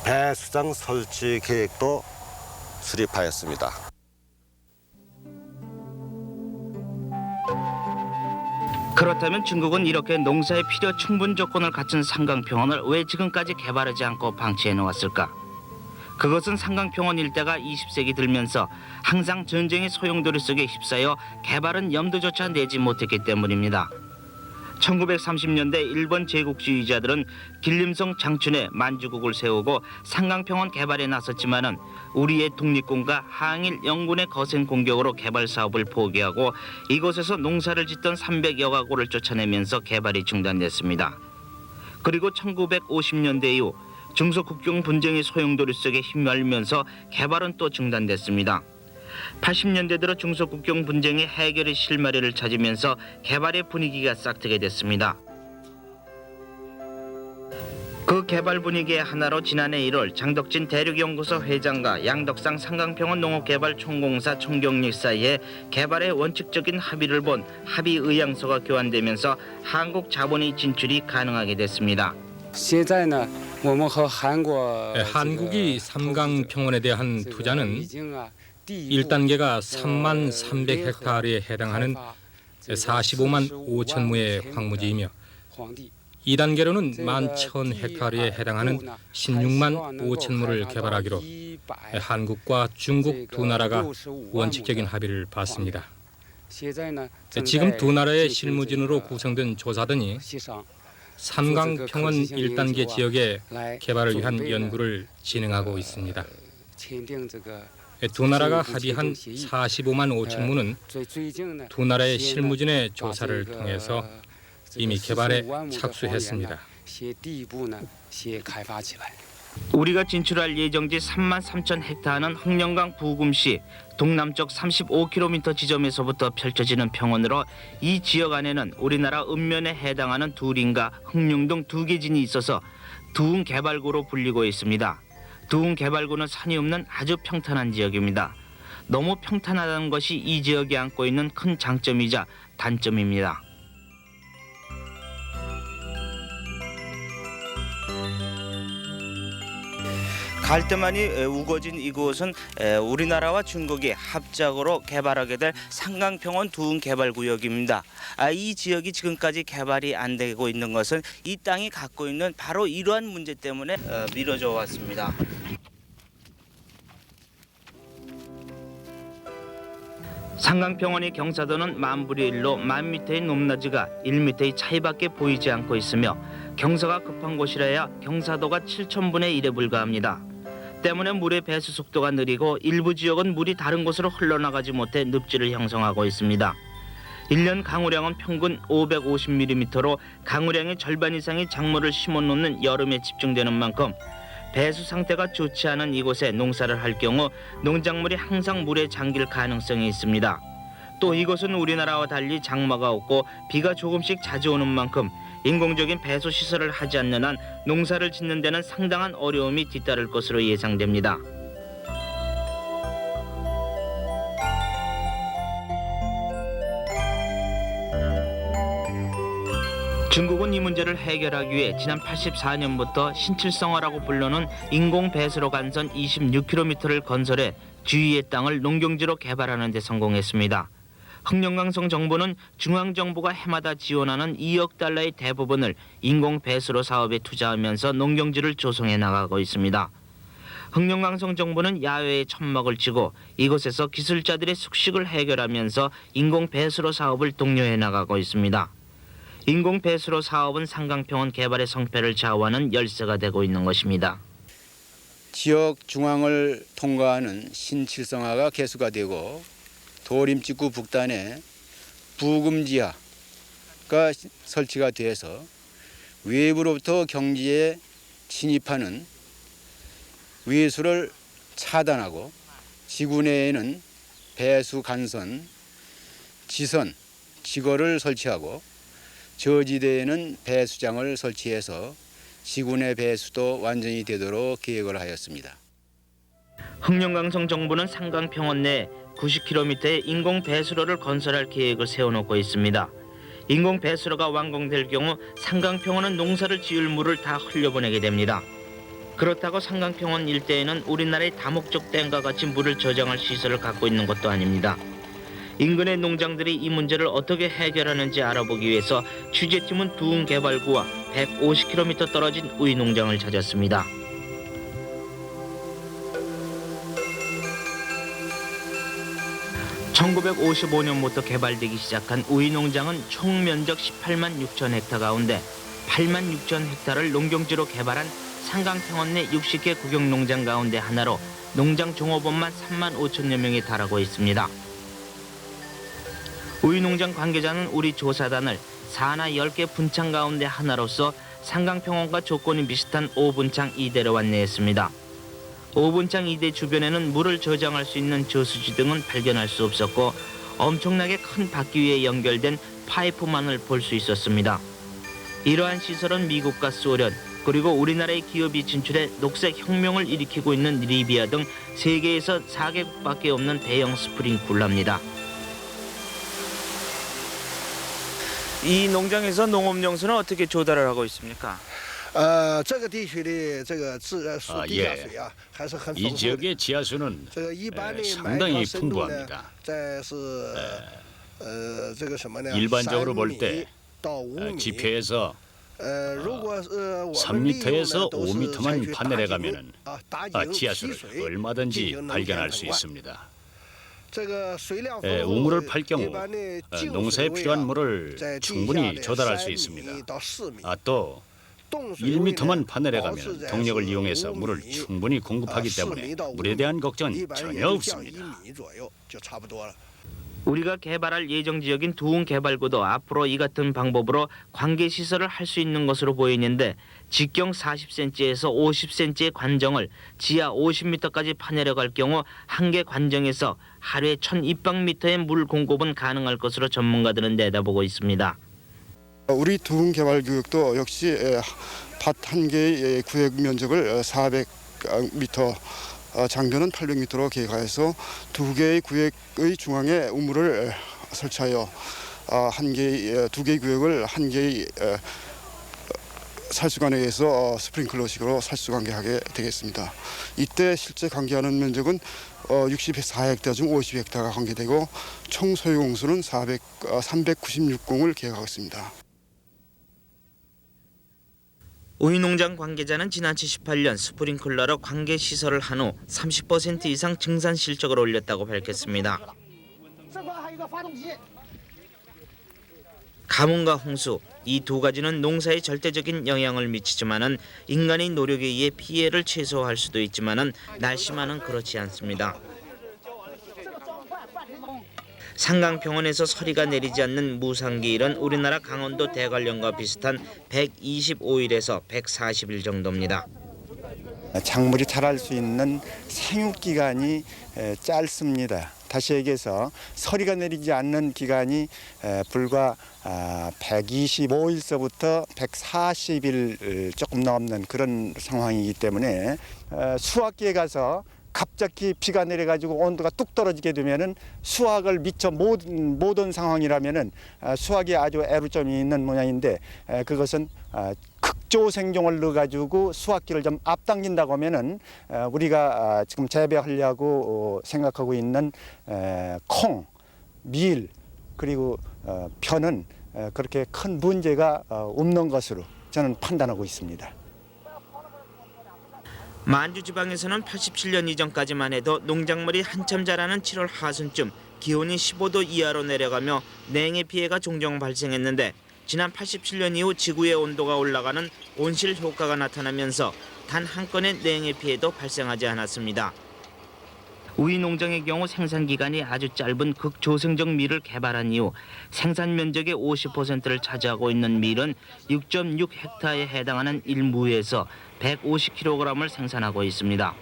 배수장 설치 계획도 수립하였습니다. 그렇다면 중국은 이렇게 농사에 필요 충분 조건을 갖춘 삼강평원을 왜 지금까지 개발하지 않고 방치해 놓았을까? 그것은 삼강평원 일대가 20세기 들면서 항상 전쟁의 소용돌이 속에 휩싸여 개발은 염두조차 내지 못했기 때문입니다. 1930년대 일본 제국주의자들은 길림성 장춘에 만주국을 세우고 삼강평원 개발에 나섰지만은 우리의 독립군과 항일 영군의 거센 공격으로 개발 사업을 포기하고 이곳에서 농사를 짓던 300여 가구를 쫓아내면서 개발이 중단됐습니다. 그리고 1950년대 이후 중소국경 분쟁의 소용돌이 속에 휘말리면서 개발은 또 중단됐습니다. 80년대 들어 중소국경 분쟁의 해결의 실마리를 찾으면서 개발의 분위기가 싹트게 됐습니다. 그 개발 분위기의 하나로 지난해 1월 장덕진 대륙연구소 회장과 양덕상 삼강평원 농업개발 총공사 총경리 사이에 개발의 원칙적인 합의를 본 합의의향서가 교환되면서 한국 자본의 진출이 가능하게 됐습니다. 한국이 삼강평원에 대한 투자는 1단계가 3만 300헥타르에 해당하는 45만 5천 무의 황무지이며 2단계로는 11,000헥타르에 해당하는 16만 5천 무를 개발하기로 한국과 중국 두 나라가 원칙적인 합의를 봤습니다. 지금 두 나라의 실무진으로 구성된 조사단이 삼강평원 1단계 지역의 개발을 위한 연구를 진행하고 있습니다. 두 나라가 합의한 45만 5천 무는 두 나라의 실무진의 조사를 통해서 이미 개발에 착수했습니다. 우리가 진출할 예정지 3만 3천 헥타르는 흑령강 부금시 동남쪽 35km 지점에서부터 펼쳐지는 평원으로 이 지역 안에는 우리나라 읍면에 해당하는 두린과 흑룡 등 두 계진이 있어서 두흥 개발구로 불리고 있습니다. 두흥 개발구는 산이 없는 아주 평탄한 지역입니다. 너무 평탄하다는 것이 이 지역이 안고 있는 큰 장점이자 단점입니다. 갈대만이 우거진 이곳은 우리나라와 중국이 합작으로 개발하게 될 상강평원 두흥 개발구역입니다. 이 지역이 지금까지 개발이 안 되고 있는 것은 이 땅이 갖고 있는 바로 이러한 문제 때문에 미뤄져 왔습니다. 상강평원이 경사도는 만불의 일로 1000m의 높낮이가 1m의 차이밖에 보이지 않고 있으며 경사가 급한 곳이라야 경사도가 7000분의 1에 불과합니다. 때문에 물의 배수 속도가 느리고 일부 지역은 물이 다른 곳으로 흘러나가지 못해 늪지를 형성하고 있습니다. 1년 강우량은 평균 550mm로 강우량의 절반 이상이 작물을 심어놓는 여름에 집중되는 만큼 배수 상태가 좋지 않은 이곳에 농사를 할 경우 농작물이 항상 물에 잠길 가능성이 있습니다. 또 이곳은 우리나라와 달리 장마가 없고 비가 조금씩 자주 오는 만큼 인공적인 배수 시설을 하지 않는 한 농사를 짓는 데는 상당한 어려움이 뒤따를 것으로 예상됩니다. 중국은 이 문제를 해결하기 위해 지난 84년부터 신칠성화라고 부르는 인공 배수로 간선 26km를 건설해 주위의 땅을 농경지로 개발하는 데 성공했습니다. 흑룡강성 정부는 중앙정부가 해마다 지원하는 2억 달러의 대부분을 인공 배수로 사업에 투자하면서 농경지를 조성해 나가고 있습니다. 흑룡강성 정부는 야외에 천막을 치고 이곳에서 기술자들의 숙식을 해결하면서 인공 배수로 사업을 독려해 나가고 있습니다. 인공 배수로 사업은 상강평원 개발의 성패를 좌우하는 열쇠가 되고 있는 것입니다. 지역 중앙을 통과하는 신칠성화가 개수가 되고 도림직구 북단에 부금지하가 설치가 돼서 외부로부터 경지에 침입하는 외수를 차단하고 지구 내에는 배수 간선, 지선, 지거를 설치하고 저지대에는 배수장을 설치해서 지구 내 배수도 완전히 되도록 계획을 하였습니다. 흑룡강성 정부는 상강평원 내 90km의 인공 배수로를 건설할 계획을 세워놓고 있습니다. 인공 배수로가 완공될 경우 상강평원은 농사를 지을 물을 다 흘려보내게 됩니다. 그렇다고 상강평원 일대에는 우리나라의 다목적 댐과 같이 물을 저장할 시설을 갖고 있는 것도 아닙니다. 인근의 농장들이 이 문제를 어떻게 해결하는지 알아보기 위해서 취재팀은 두흥 개발구와 150km 떨어진 우이 농장을 찾았습니다. (1955년부터) 개발되기 시작한 우이 농장은 총 면적 18만 6천 헥타 가운데 8만 6천 헥타를 농경지로 개발한 상강평원 내 60개 구경농장 가운데 하나로 농장 종업원만 3만 5천여 명에 달하고 있습니다. 우이 농장 관계자는 우리 조사단을 산하 10개 분창 가운데 하나로서 상강평원과 조건이 비슷한 5분창 2대로 안내했습니다. 5분창 2대 주변에는 물을 저장할 수 있는 저수지 등은 발견할 수 없었고 엄청나게 큰 바퀴 위에 연결된 파이프만을 볼 수 있었습니다. 이러한 시설은 미국과 소련 그리고 우리나라의 기업이 진출해 녹색 혁명을 일으키고 있는 리비아 등 세계에서 4개국밖에 없는 대형 스프링쿨러입니다. 이 농장에서 농업용수는 어떻게 조달을 하고 있습니까? 이 지역의 지하수는 상당히 풍부합니다. 일반적으로 볼 때 지표에서 3m에서 5m만 판넬에 가면은 지하수를 얼마든지 발견할 수 있습니다. 우물을 팔 경우 농사에 필요한 물을 충분히 조달할 수 있습니다. 또 1m만 판넬에 가면 동력을 이용해서 물을 충분히 공급하기 때문에 물에 대한 걱정은 전혀 없습니다. 우리가 개발할 예정 지역인 두흥 개발구도 앞으로 이 같은 방법으로 관계 시설을 할 수 있는 것으로 보이는데 직경 40cm에서 50cm의 관정을 지하 50m까지 파내려갈 경우 한 개 관정에서 하루에 1000입방미터의 물 공급은 가능할 것으로 전문가들은 내다보고 있습니다. 우리 두흥 개발구역도 역시 밭 한 개의 구역 면적을 400m 장변은 800m로 계획하여서 두 개의 구역의 중앙에 우물을 설치하여 두 개의 구역을 한 개의 살수관에서 스프링클러식으로 살수관계하게 되겠습니다. 이때 실제 관계하는 면적은 64헥타 중 50헥타가 관계되고 총 소유 공수는 396공을 계획하고 있습니다. 우유농장 관계자는 지난 78년 스프링클러로 관계 시설을 한 후 30% 이상 증산 실적을 올렸다고 밝혔습니다. 가뭄과 홍수, 이 두 가지는 농사에 절대적인 영향을 미치지만은 인간의 노력에 의해 피해를 최소화할 수도 있지만은 날씨만은 그렇지 않습니다. 상강평원에서 서리가 내리지 않는 무상기일은 우리나라 강원도 대관령과 비슷한 125일에서 140일 정도입니다. 작물이 자랄 수 있는 생육기간이 짧습니다. 다시 얘기해서 서리가 내리지 않는 기간이 불과 125일서부터 140일 조금 넘는 그런 상황이기 때문에 수확기에 가서 갑자기 비가 내려가지고 온도가 뚝 떨어지게 되면은 수확을 미처 못 온 상황이라면은 수확이 아주 애로점이 있는 모양인데 그것은 극조 생종을 넣어가지고 수확기를 좀 앞당긴다고 하면은 우리가 지금 재배하려고 생각하고 있는 콩, 밀 그리고 벼는 그렇게 큰 문제가 없는 것으로 저는 판단하고 있습니다. 만주 지방에서는 87년 이전까지만 해도 농작물이 한참 자라는 7월 하순쯤 기온이 15도 이하로 내려가며 냉해 피해가 종종 발생했는데 지난 87년 이후 지구의 온도가 올라가는 온실 효과가 나타나면서 단 한 건의 냉해 피해도 발생하지 않았습니다. 우유 농장의 경우 생산 기간이 아주 짧은 극조생적 밀을 개발한 이후 생산 면적의 50%를 차지하고 있는 밀은 6.6 헥타에 해당하는 1무에서 150kg을 생산하고 있습니다.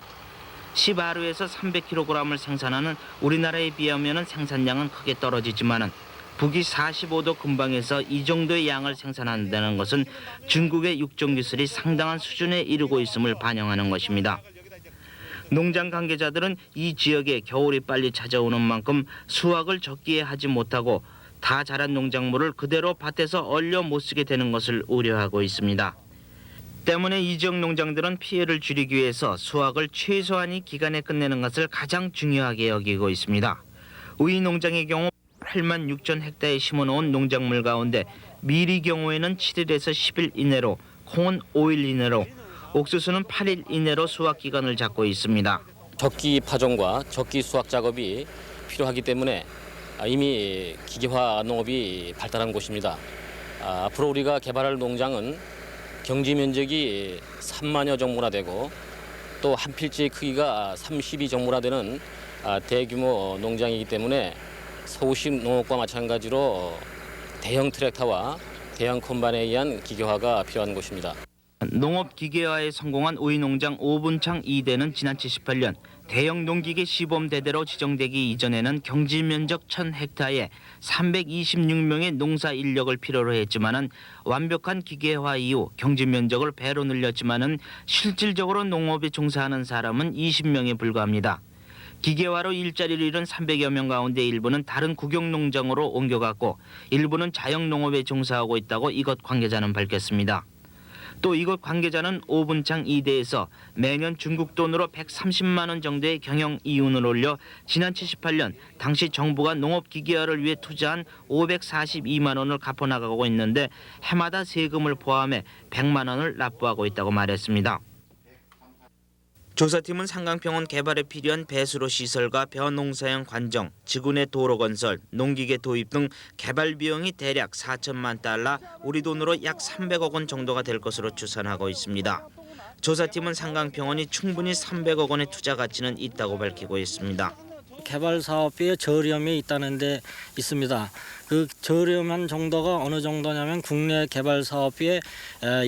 10하루에서 300kg을 생산하는 우리나라에 비하면 생산량은 크게 떨어지지만 북위 45도 근방에서 이 정도의 양을 생산한다는 것은 중국의 육종기술이 상당한 수준에 이르고 있음을 반영하는 것입니다. 농장 관계자들은 이 지역에 겨울이 빨리 찾아오는 만큼 수확을 적기에 하지 못하고 다 자란 농작물을 그대로 밭에서 얼려 못 쓰게 되는 것을 우려하고 있습니다. 때문에 이 지역 농장들은 피해를 줄이기 위해서 수확을 최소한의 기간에 끝내는 것을 가장 중요하게 여기고 있습니다. 우유 농장의 경우 8만 6천 헥타에 심어놓은 농작물 가운데 밀의 경우에는 7일에서 10일 이내로, 콩은 5일 이내로, 옥수수는 8일 이내로 수확 기간을 잡고 있습니다. 적기 파종과 적기 수확 작업이 필요하기 때문에 이미 기계화 농업이 발달한 곳입니다. 앞으로 우리가 개발할 농장은 경지 면적이 3만여 정모나 되고 또 한 필지의 크기가 30이 정모나 되는 대규모 농장이기 때문에 서울시 농업과 마찬가지로 대형 트랙터와 대형 콤바인에 의한 기계화가 필요한 곳입니다. 농업 기계화에 성공한 우유 농장 5분창 2대는 지난 78년 대형 농기계 시범 대대로 지정되기 이전에는 경지 면적 1000헥타에 326명의 농사 인력을 필요로 했지만은 완벽한 기계화 이후 경지 면적을 배로 늘렸지만은 실질적으로 농업에 종사하는 사람은 20명에 불과합니다. 기계화로 일자리를 잃은 300여 명 가운데 일부는 다른 국영 농장으로 옮겨갔고 일부는 자영 농업에 종사하고 있다고 이것 관계자는 밝혔습니다. 또 이곳 관계자는 5분창 2대에서 매년 중국 돈으로 130만 원 정도의 경영 이윤을 올려 지난 78년 당시 정부가 농업 기계화를 위해 투자한 542만 원을 갚아나가고 있는데 해마다 세금을 포함해 100만 원을 납부하고 있다고 말했습니다. 조사팀은 상강평원 개발에 필요한 배수로 시설과 벼농사용 관정, 지구내 도로 건설, 농기계 도입 등 개발 비용이 대략 4천만 달러, 우리 돈으로 약 300억 원 정도가 될 것으로 추산하고 있습니다. 조사팀은 상강평원이 충분히 300억 원의 투자 가치는 있다고 밝히고 있습니다. 개발 사업비의 저렴이 있다는 데 있습니다. 그 저렴한 정도가 어느 정도냐면 국내 개발 사업비의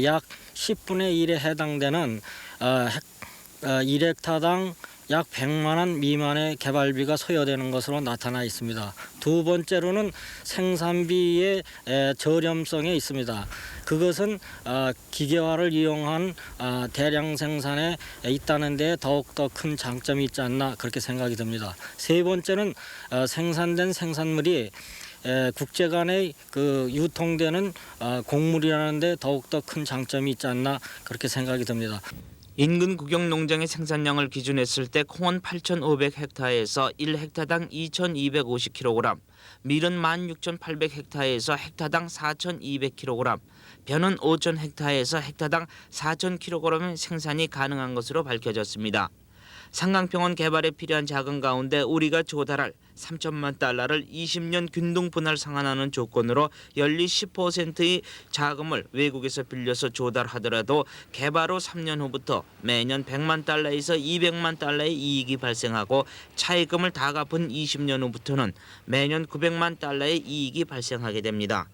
약 10분의 1에 해당되는 1헥타당 약 100만 원 미만의 개발비가 소요되는 것으로 나타나 있습니다. 두 번째로는 생산비의 저렴성에 있습니다. 그것은 기계화를 이용한 대량 생산에 있다는 데 더욱더 큰 장점이 있지 않나 그렇게 생각이 듭니다. 세 번째는 생산된 생산물이 국제 간의 그 유통되는 곡물이라는 데 더욱더 큰 장점이 있지 않나 그렇게 생각이 듭니다. 인근 국영 농장의 생산량을 기준했을 때 콩은 8,500헥타르에서 1헥타당 2,250kg, 밀은 16,800헥타르에서 헥타당 4,200kg, 벼는 5,000헥타르에서 헥타당 4,000kg의 생산이 가능한 것으로 밝혀졌습니다. 상강평원 개발에 필요한 자금 가운데 우리가 조달할 3천만 달러를 20년 균등 분할 상환하는 조건으로 연리 10%의 자금을 외국에서 빌려서 조달하더라도 개발 후 3년 후부터 매년 100만 달러에서 200만 달러의 이익이 발생하고 차입금을 다 갚은 20년 후부터는 매년 900만 달러의 이익이 발생하게 됩니다.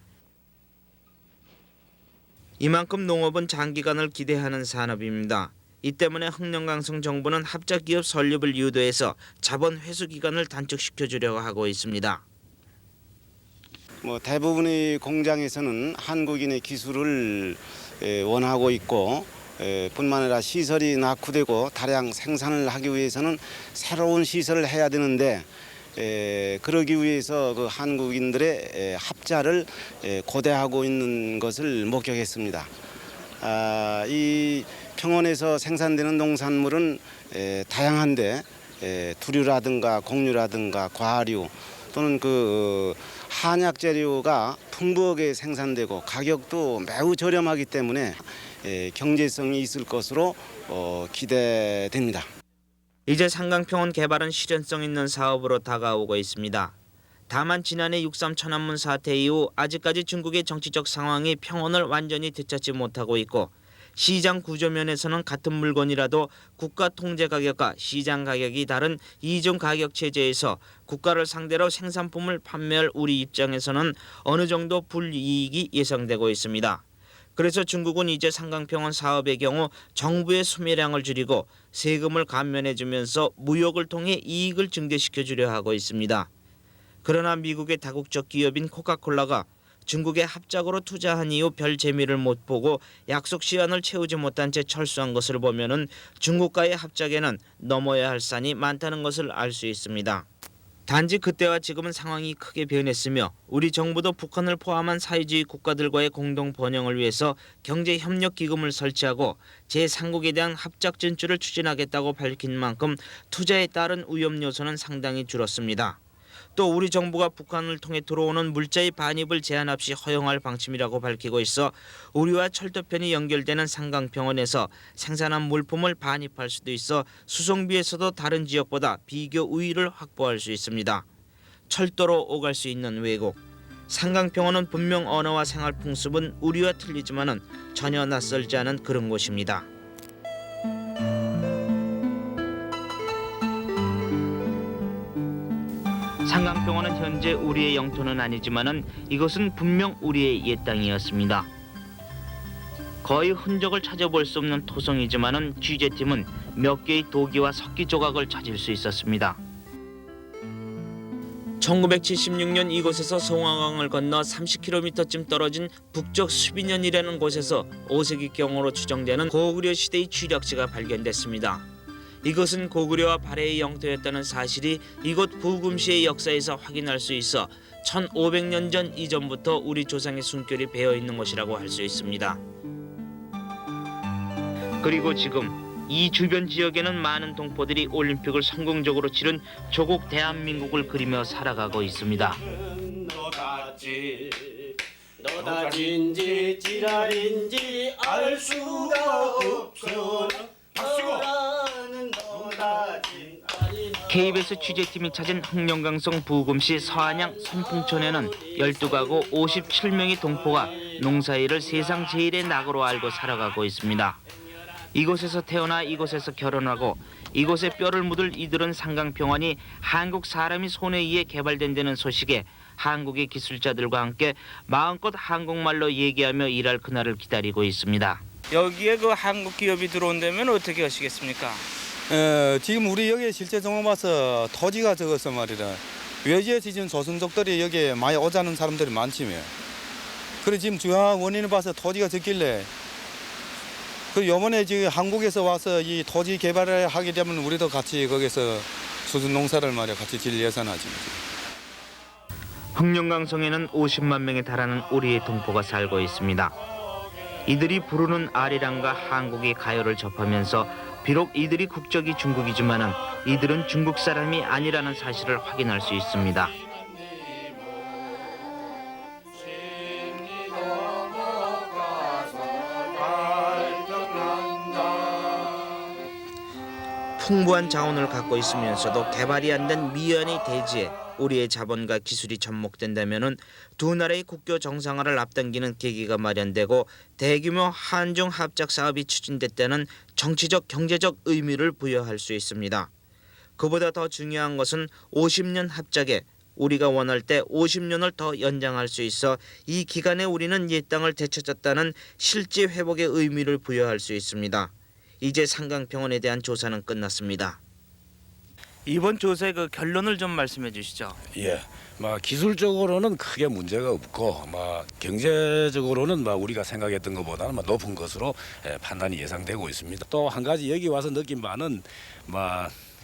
이만큼 농업은 장기간을 기대하는 산업입니다. 이 때문에 흥령강성 정부는 합작기업 설립을 유도해서 자본 회수 기간을 단축시켜 주려고 하고 있습니다. 대부분의 공장에서는 한국인의 기술을 원하고 있고 뿐만 아니라 시설이 낙후되고 다량 생산을 하기 위해서는 새로운 시설을 해야 되는데 그러기 위해서 그 한국인들의 합자를 고대하고 있는 것을 목격했습니다. 이 평원에서 생산되는 농산물은 다양한데 두류라든가 곡류라든가 과류 또는 그 한약 재료가 풍부하게 생산되고 가격도 매우 저렴하기 때문에 경제성이 있을 것으로 기대됩니다. 이제 상강평원 개발은 실현성 있는 사업으로 다가오고 있습니다. 다만 지난해 6.3 천안문 사태 이후 아직까지 중국의 정치적 상황이 평원을 완전히 되찾지 못하고 있고 시장 구조 면에서는 같은 물건이라도 국가 통제 가격과 시장 가격이 다른 이중 가격 체제에서 국가를 상대로 생산품을 판매할 우리 입장에서는 어느 정도 불이익이 예상되고 있습니다. 그래서 중국은 이제 상강평원 사업의 경우 정부의 수매량을 줄이고 세금을 감면해주면서 무역을 통해 이익을 증대시켜 주려 하고 있습니다. 그러나 미국의 다국적 기업인 코카콜라가 중국에 합작으로 투자한 이후 별 재미를 못 보고 약속 시한을 채우지 못한 채 철수한 것을 보면은 중국과의 합작에는 넘어야 할 산이 많다는 것을 알 수 있습니다. 단지 그때와 지금은 상황이 크게 변했으며 우리 정부도 북한을 포함한 사회주의 국가들과의 공동 번영을 위해서 경제협력기금을 설치하고 제3국에 대한 합작 진출을 추진하겠다고 밝힌 만큼 투자에 따른 위험 요소는 상당히 줄었습니다. 또 우리 정부가 북한을 통해 들어오는 물자의 반입을 제한 없이 허용할 방침이라고 밝히고 있어 우리와 철도편이 연결되는 상강평원에서 생산한 물품을 반입할 수도 있어 수송비에서도 다른 지역보다 비교 우위를 확보할 수 있습니다. 철도로 오갈 수 있는 외국. 상강평원은 분명 언어와 생활 풍습은 우리와 틀리지만은 전혀 낯설지 않은 그런 곳입니다. 상강평원은 현재 우리의 영토는 아니지만은 이것은 분명 우리의 옛 땅이었습니다. 거의 흔적을 찾아볼 수 없는 토성이지만은 취재팀은 몇 개의 도기와 석기 조각을 찾을 수 있었습니다. 1976년 이곳에서 송화강을 건너 30km쯤 떨어진 북쪽 수비년이라는 곳에서 5세기경으로 추정되는 고구려 시대의 취력지가 발견됐습니다. 이것은 고구려와 발해의 영토였다는 사실이 이곳 부금시의 역사에서 확인할 수 있어 1500년 전 이전부터 우리 조상의 숨결이 배어있는 것이라고 할 수 있습니다. 그리고 지금 이 주변 지역에는 많은 동포들이 올림픽을 성공적으로 치른 조국 대한민국을 그리며 살아가고 있습니다. 너다진지 지랄인지 알 수가 없어. KBS 취재팀이 찾은 흥령강성 부금시 서안양 선풍촌에는 12가구 57명의 동포가 농사일을 세상 제일의 낙으로 알고 살아가고 있습니다. 이곳에서 태어나 이곳에서 결혼하고 이곳에 뼈를 묻을 이들은 상강평원이 한국 사람이 손에 의해 개발된다는 소식에 한국의 기술자들과 함께 마음껏 한국말로 얘기하며 일할 그날을 기다리고 있습니다. 여기에 그 한국 기업이 들어온다면 어떻게 하시겠습니까? 지금 우리 여기 실제 정황 봐서 토지가 적어서 말이다. 외지에서 지금 조선족들이 여기에 많이 오자는 사람들이 많지며. 그래 지금 주요한 원인을 봐서 토지가 적길래 그 요번에 지금 한국에서 와서 이 토지 개발을 하게 되면 우리도 같이 거기서 수준 농사를 말이야 같이 질 예산하지. 흑룡강성에는 50만 명에 달하는 오리의 동포가 살고 있습니다. 이들이 부르는 아리랑과 한국의 가요를 접하면서 비록 이들이 국적이 중국이지만은 이들은 중국 사람이 아니라는 사실을 확인할 수 있습니다. 풍부한 자원을 갖고 있으면서도 개발이 안 된 미연의 대지에 우리의 자본과 기술이 접목된다면은 두 나라의 국교 정상화를 앞당기는 계기가 마련되고 대규모 한중 합작 사업이 추진됐다는 정치적 경제적 의미를 부여할 수 있습니다. 그보다 더 중요한 것은 50년 합작에 우리가 원할 때 50년을 더 연장할 수 있어 이 기간에 우리는 옛 땅을 되찾았다는 실제 회복의 의미를 부여할 수 있습니다. 이제 상강평원에 대한 조사는 끝났습니다. 이번 조사의 그 결론을 좀 말씀해 주시죠. 예, 기술적으로는 크게 문제가 없고, 경제적으로는 우리가 생각했던 것보다는 높은 것으로 판단이 예상되고 있습니다. 또 한 가지 여기 와서 느낀 바는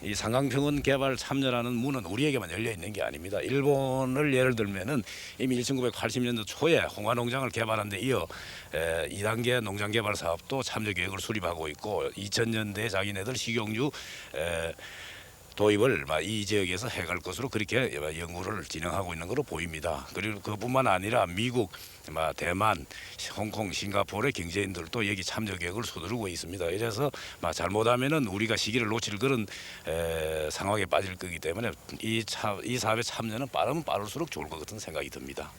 이 상강평원 개발 참여라는 문은 우리에게만 열려 있는 게 아닙니다. 일본을 예를 들면은 이미 1980년도 초에 홍화농장을 개발한 데 이어 2단계 농장 개발 사업도 참여 계획을 수립하고 있고 2000년대 자기네들 식용유 도입을 이 지역에서 해갈 것으로 그렇게 연구를 진행하고 있는 것으로 보입니다. 그리고 그뿐만 아니라 미국, 대만, 홍콩, 싱가포르의 경제인들도 여기 참여 계획을 서두르고 있습니다. 이래서 잘못하면은 우리가 시기를 놓칠 그런 상황에 빠질 거기 때문에 이 사업에 참여는 빠르면 빠를수록 좋을 것 같은 생각이 듭니다.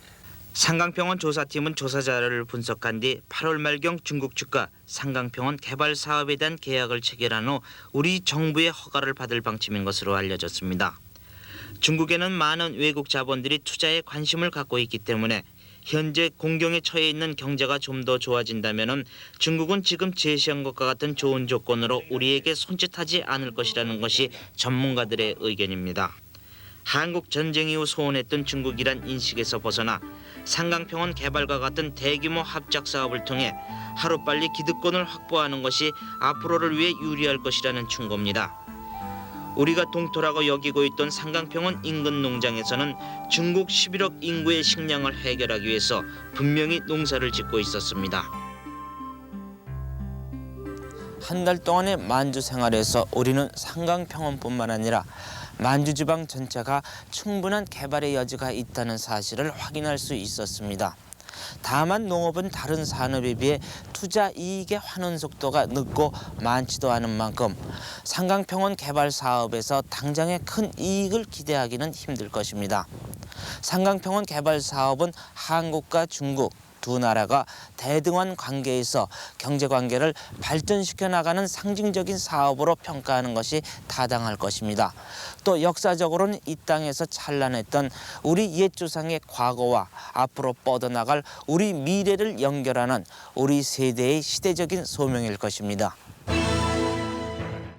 상강평원 조사팀은 조사 자료를 분석한 뒤 8월 말경 중국 측과 상강평원 개발 사업에 대한 계약을 체결한 후 우리 정부의 허가를 받을 방침인 것으로 알려졌습니다. 중국에는 많은 외국 자본들이 투자에 관심을 갖고 있기 때문에 현재 공경에 처해 있는 경제가 좀 더 좋아진다면 중국은 지금 제시한 것과 같은 좋은 조건으로 우리에게 손짓하지 않을 것이라는 것이 전문가들의 의견입니다. 한국 전쟁 이후 소원했던 중국이란 인식에서 벗어나 상강평원 개발과 같은 대규모 합작 사업을 통해 하루빨리 기득권을 확보하는 것이 앞으로를 위해 유리할 것이라는 충고입니다. 우리가 동토라고 여기고 있던 상강평원 인근 농장에서는 중국 11억 인구의 식량을 해결하기 위해서 분명히 농사를 짓고 있었습니다. 한 달 동안의 만주 생활에서 우리는 상강평원뿐만 아니라 만주 지방 전체가 충분한 개발의 여지가 있다는 사실을 확인할 수 있었습니다. 다만 농업은 다른 산업에 비해 투자 이익의 환원 속도가 늦고 많지도 않은 만큼 상강평원 개발 사업에서 당장의 큰 이익을 기대하기는 힘들 것입니다. 상강평원 개발 사업은 한국과 중국 두 나라가 대등한 관계에서 경제관계를 발전시켜 나가는 상징적인 사업으로 평가하는 것이 타당할 것입니다. 또 역사적으로는 이 땅에서 찬란했던 우리 옛 조상의 과거와 앞으로 뻗어나갈 우리 미래를 연결하는 우리 세대의 시대적인 소명일 것입니다.